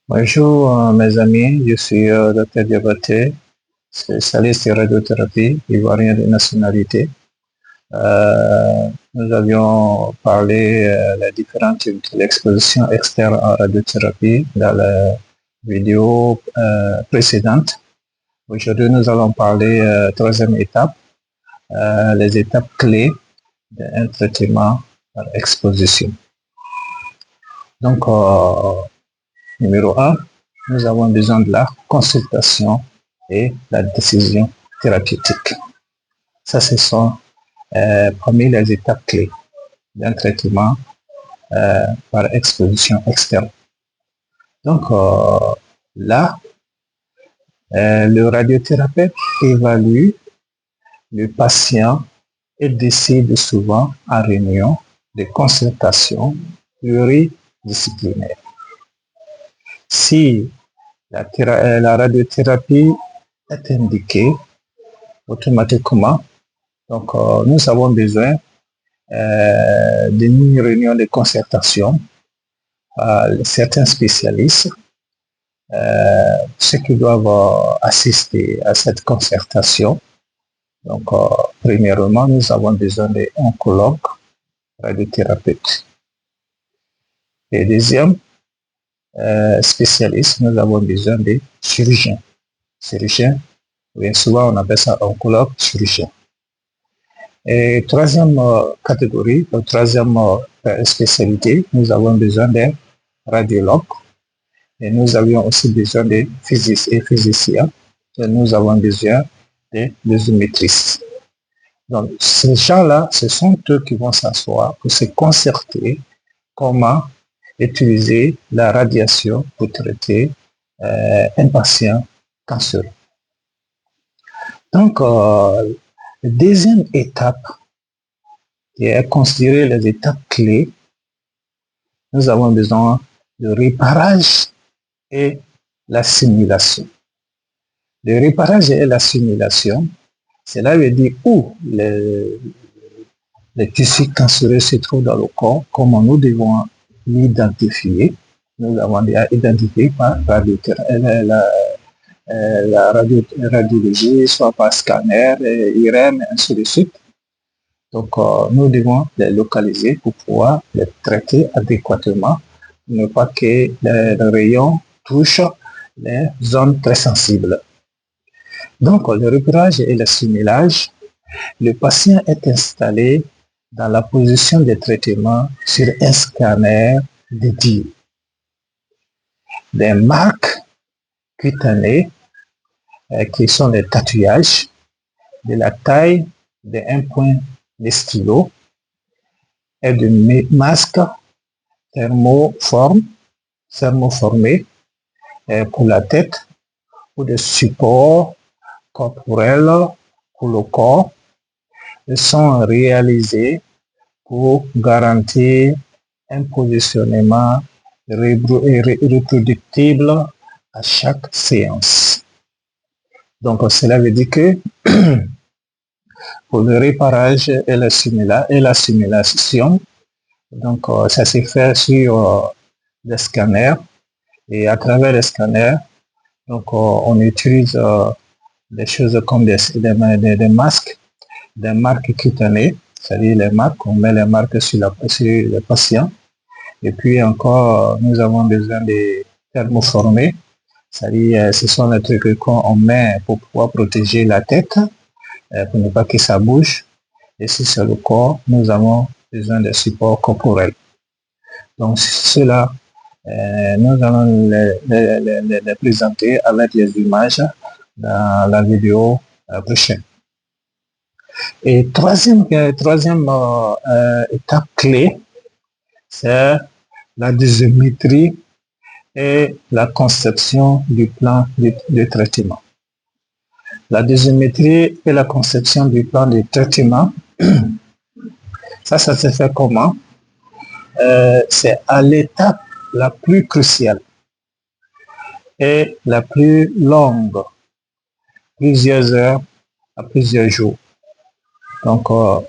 Bonjour mes amis, je suis Dr Diabaté, spécialiste en radiothérapie, ivoirien de nationalité. Nous avions parlé des différents types de l'exposition externe en radiothérapie dans la vidéo précédente. Aujourd'hui, nous allons parler troisième étape, les étapes clés d'un traitement par exposition. Donc, numéro 1, nous avons besoin de la consultation et la décision thérapeutique. Ça, ce sont parmi les étapes clés d'un traitement par exposition externe. Donc là, le radiothérapeute évalue le patient et décide souvent en réunion de consultation pluridisciplinaire. Si la radiothérapie est indiquée automatiquement, donc nous avons besoin d'une réunion de concertation à certains spécialistes, ceux qui doivent assister à cette concertation. Donc, premièrement, nous avons besoin d'un oncologue radiothérapeute. Et deuxième spécialiste, nous avons besoin de chirurgiens. Chirurgien, bien souvent on appelle ça oncologue chirurgien. Et troisième catégorie, troisième spécialité, nous avons besoin d'un radiologue. Et nous avions aussi besoin de physiciens et physiciens. Et nous avons besoin de dosimétristes. Donc, ces gens-là, ce sont eux qui vont s'asseoir pour se concerter comment utiliser la radiation pour traiter un patient cancéreux. Donc, la deuxième étape, qui est considérée les étapes clés, nous avons besoin de réparage et la simulation. Le réparage et la simulation, cela veut dire où les tissus cancéreux se trouvent dans le corps, comment nous devons l'identifier. Nous avons déjà identifié par la radiologie, soit par scanner, IRM, ainsi de suite. Donc, nous devons les localiser pour pouvoir les traiter adéquatement, ne pas que les rayons touchent les zones très sensibles. Donc, le repérage et l'assimilage, le patient est installé dans la position de traitement sur un scanner dédié. Des marques cutanées, qui sont des tatouages de la taille de 1 point de stylo et de masques thermoformés pour la tête ou de supports corporels pour le corps sont réalisés pour garantir un positionnement reproductible à chaque séance. Donc cela veut dire que pour le réparage et la simulation, donc ça se fait sur des scanners, et à travers les scanners, donc on utilise des choses comme des masques, des marques cutanées, c'est-à-dire les marques, on met les marques sur le patient. Et puis encore, nous avons besoin de thermoformés, c'est-à-dire ce sont les trucs qu'on met pour pouvoir protéger la tête, pour ne pas que ça bouge. Et si c'est le corps, nous avons besoin de support corporel. Donc cela, nous allons les présenter avec les images dans la vidéo prochaine. Et troisième étape clé, c'est la dosimétrie et la conception du plan de traitement. La dosimétrie et la conception du plan de traitement, ça se fait comment? C'est à l'étape la plus cruciale et la plus longue, plusieurs heures à plusieurs jours. Donc on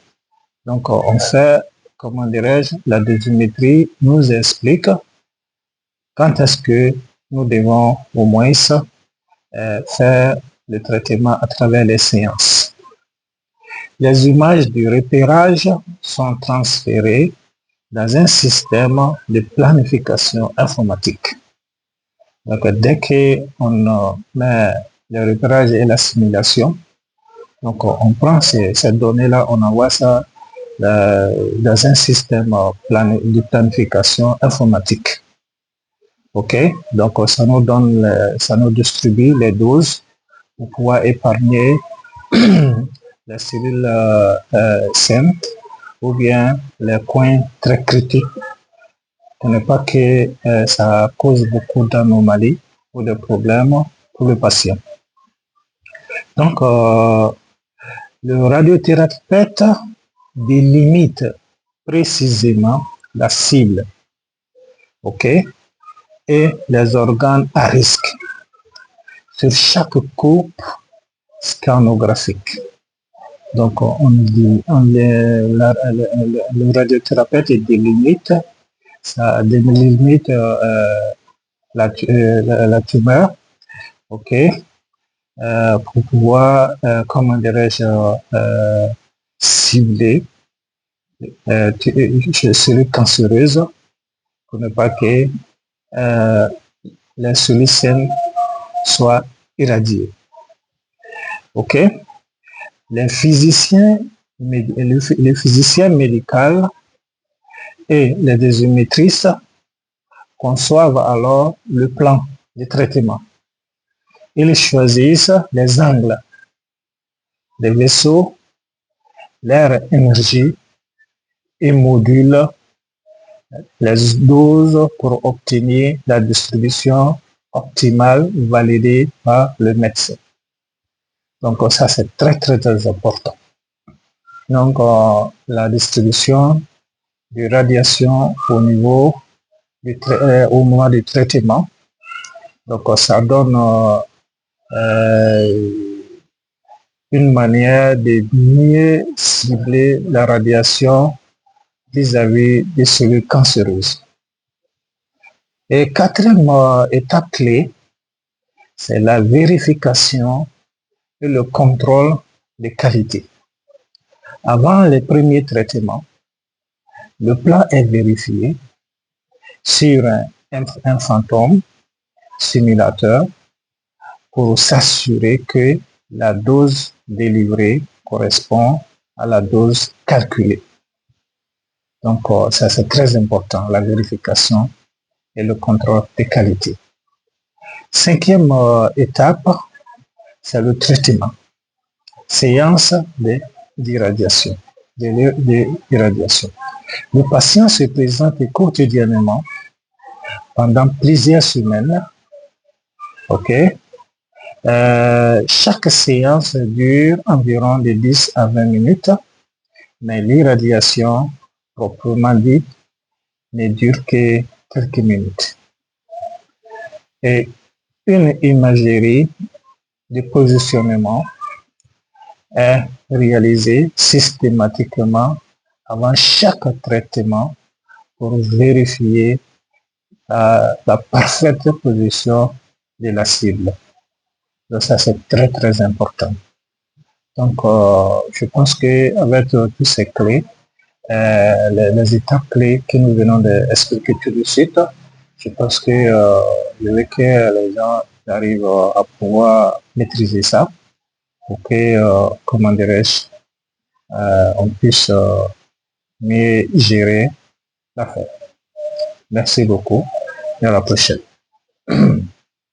fait, comment dirais-je, la dosimétrie nous explique quand est-ce que nous devons au moins faire le traitement à travers les séances. Les images du repérage sont transférées dans un système de planification informatique. Donc, dès qu'on met le repérage et la simulation, donc on prend ces données-là, on envoie ça dans un système de planification informatique. OK? Donc, ça nous distribue les doses pour pouvoir épargner les cellules saines ou bien les points très critiques pour ne pas que ça cause beaucoup d'anomalies ou de problèmes pour le patient. Donc, le radiothérapeute délimite précisément la cible, OK, et les organes à risque sur chaque coupe scanographique. Donc, le radiothérapeute délimite la tumeur, OK, pour pouvoir, comment dirais-je, cibler cellules cancéreuses pour ne pas que les cellules saines soient irradiées. OK? Les physiciens médicaux et les désimétristes conçoivent alors le plan de traitement. Ils choisissent les angles des vaisseaux, leur énergie et modulent les doses pour obtenir la distribution optimale validée par le médecin. Donc ça, c'est très, très, très important. Donc, la distribution de radiation au moment du traitement. Donc, ça donne une manière de mieux cibler la radiation vis-à-vis des cellules cancéreuses. Et quatrième étape clé, c'est la vérification et le contrôle de qualité. Avant les premiers traitements, le plan est vérifié sur un fantôme simulateur pour s'assurer que la dose délivrée correspond à la dose calculée. Donc, ça c'est très important, la vérification et le contrôle de qualité. Cinquième étape, c'est le traitement. Séance d'irradiation. Le patient se présente quotidiennement pendant plusieurs semaines. OK? Chaque séance dure environ de 10 à 20 minutes, mais l'irradiation, proprement dit, ne dure que quelques minutes. Et une imagerie de positionnement est réalisée systématiquement avant chaque traitement pour vérifier la parfaite position de la cible. Donc ça, c'est très, très important. Donc, je pense qu'avec tous ces clés, les étapes clés que nous venons d'expliquer tout de suite, je pense que je veux que les gens arrivent à pouvoir maîtriser ça pour que, comment dirais-je, on puisse mieux gérer l'affaire. Merci beaucoup et à la prochaine.